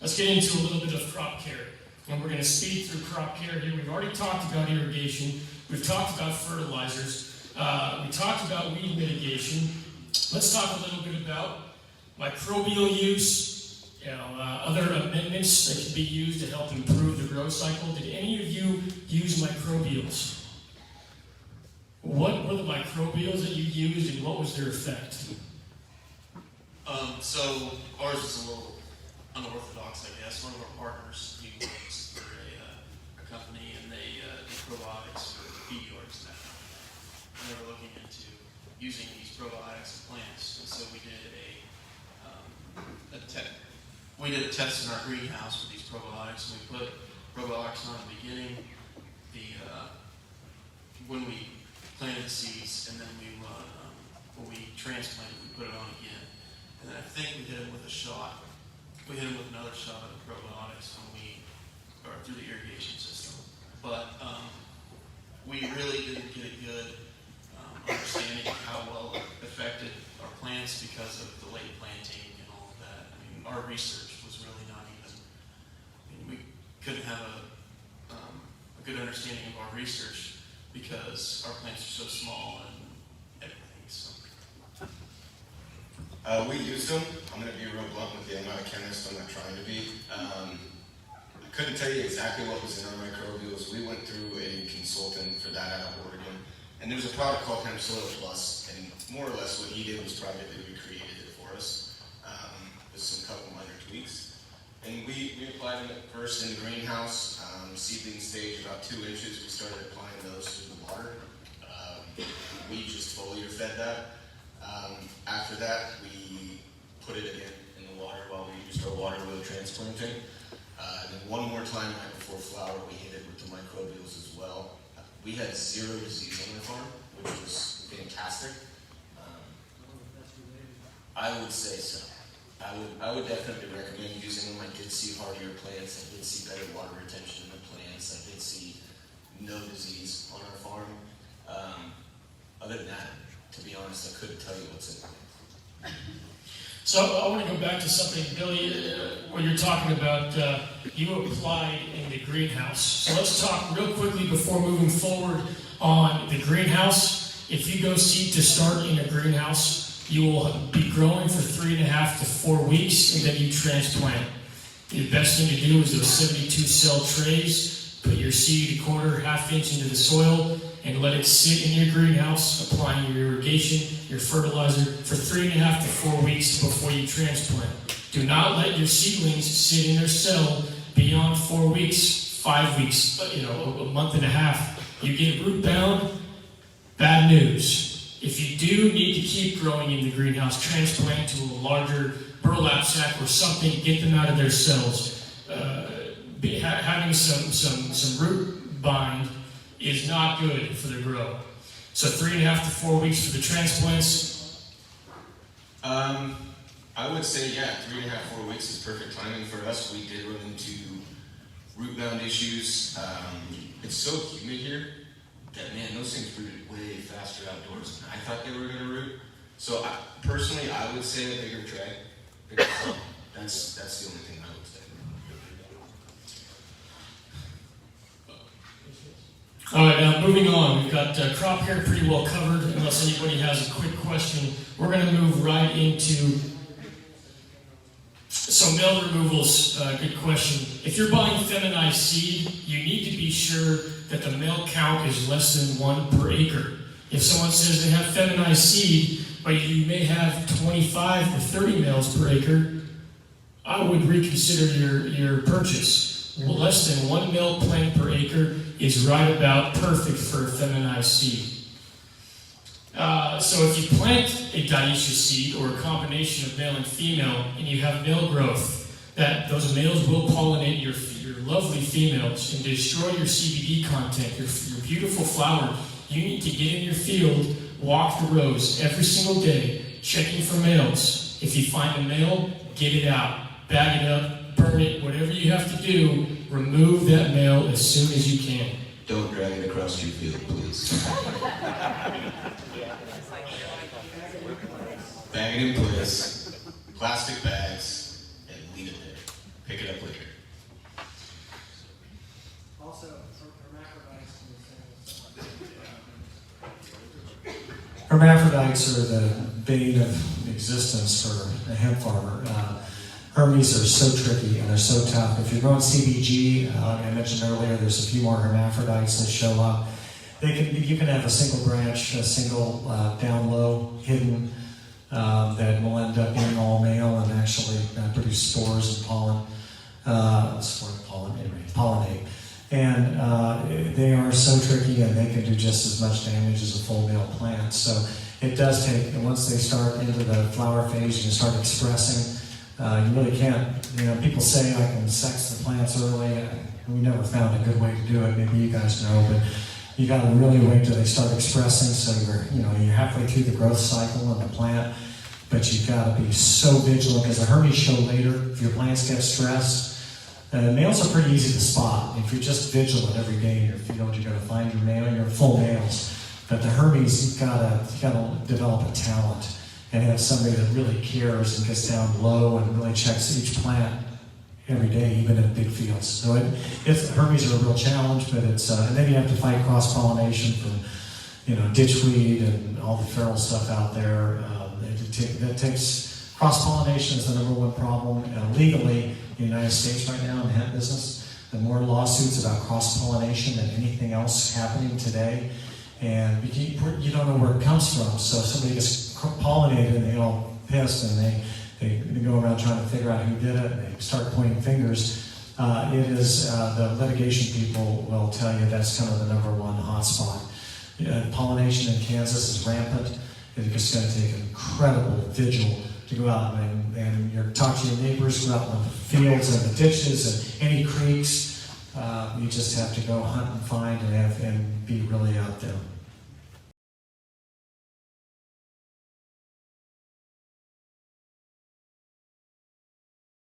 Let's get into a little bit of crop care. And we're going to speed through crop care here. We've already talked about irrigation. We've talked about fertilizers. We talked about weed mitigation. Let's talk a little bit about microbial use, other amendments that can be used to help improve the growth cycle. Did any of you use microbials? What were the microbials that you used and what was their effect? So ours is a little unorthodox, I guess. One of our partners, he works for a company, and they do probiotics for feed yards now. And they were looking into using these probiotics in plants, and so we did a test in our greenhouse with these probiotics, and we put probiotics on the beginning, when we planted the seeds, and then when we transplanted, we put it on again. And then I think we hit him with a shot. We hit him with another shot of the probiotics through the irrigation system. But we really didn't get a good understanding of how well it affected our plants because of the late planting and all of that. I mean, our research was really not even, we couldn't have a good understanding of our research because our plants are so small and everything. So. We used them. I'm going to be real blunt with you. I'm not a chemist. I'm not trying to be. I couldn't tell you exactly what was in our microbials. We went through a consultant for that out of Oregon. And there was a product called Hemp Plus. And more or less what he did was privately recreated it for us with some couple minor tweaks. And we applied them at first in the greenhouse, seedling stage, about 2 inches. We started applying those to the water. We just foliar fed that. After that, we put it again in the water while we used our water wheel transplanting. And then one more time right before flower, we hit it with the microbials as well. We had 0 disease on our farm, which was fantastic. I would say so. I would definitely recommend using them. I did see hardier plants. I did see better water retention in the plants. I did see no disease on our farm. Other than that, to be honest, I couldn't tell you what's in it. So I want to go back to something, Billy, when you're talking about you applied in the greenhouse. So let's talk real quickly before moving forward on the greenhouse. If you go seed to start in a greenhouse, you will be growing for 3.5 to 4 weeks, and then you transplant. The best thing to do is those 72 cell trays. Put your seed a quarter, ½ inch into the soil, and let it sit in your greenhouse, applying your irrigation, your fertilizer for 3.5 to 4 weeks before you transplant. Do not let your seedlings sit in their cell beyond 4 weeks, 5 weeks, a month and a half. You get root bound, bad news. If you do need to keep growing in the greenhouse, transplant to a larger burlap sack or something, get them out of their cells. Having some root bind is not good for the grow. So 3.5 to 4 weeks for the transplants. I would say, 3.5, 4 weeks is perfect timing for us. We did run into root bound issues. It's so humid here that, man, those things rooted way faster outdoors than I thought they were going to root. So personally, I would say a bigger tray. That's the only thing I would say. All right, now moving on. We've got crop care pretty well covered. Unless anybody has a quick question, we're going to move right into some male removals. Good question. If you're buying feminized seed, you need to be sure that the male count is less than 1 per acre. If someone says they have feminized seed, but you may have 25 or 30 males per acre, I would reconsider your purchase. Less than 1 male plant per acre is right about perfect for a feminized seed. So if you plant a dioecious seed or a combination of male and female, and you have male growth, that those males will pollinate your lovely females and destroy your CBD content, your beautiful flower. You need to get in your field, walk the rows every single day, checking for males. If you find a male, get it out, bag it up, burn it, whatever you have to do, remove that male as soon as you can. Don't drag it across your field, please. Bag it in place, plastic bags, and leave it there. Pick it up Hermaphrodites are the bane of existence for a hemp farmer. Hermes are so tricky and they're so tough. If you're growing CBG, I mentioned earlier, there's a few more hermaphrodites that show up. You can have a single branch, a single down low, hidden, that will end up being all male and actually produce spores and pollen. Pollinate. And they are so tricky and they can do just as much damage as a full male plant. So it does take, and once they start into the flower phase, you start expressing. You really can't, people say I can sex the plants early. We never found a good way to do it. Maybe you guys know, but you got to really wait till they start expressing. So you're halfway through the growth cycle in the plant, but you've got to be so vigilant because the Hermes show later. If your plants get stressed, males are pretty easy to spot. If you're just vigilant every day in your field, you're going to find your male, your full males. But the Hermes, you've got to develop a talent and have somebody that really cares and gets down low and really checks each plant every day, even in big fields. So Hermes are a real challenge, but and then you have to fight cross-pollination from, ditchweed and all the feral stuff out there. That takes cross-pollination is the number one problem. Legally, in the United States right now in the hemp business, the more lawsuits about cross-pollination than anything else happening today. And you don't know where it comes from. So somebody gets pollinated and they all pissed and they go around trying to figure out who did it. And they start pointing fingers. It is the litigation people will tell you that's kind of the number one hotspot. Pollination in Kansas is rampant. It's just going to take incredible vigil to go out and talk to your neighbors, go out in the fields and the ditches and any creeks. You just have to go hunt and find and be really out there.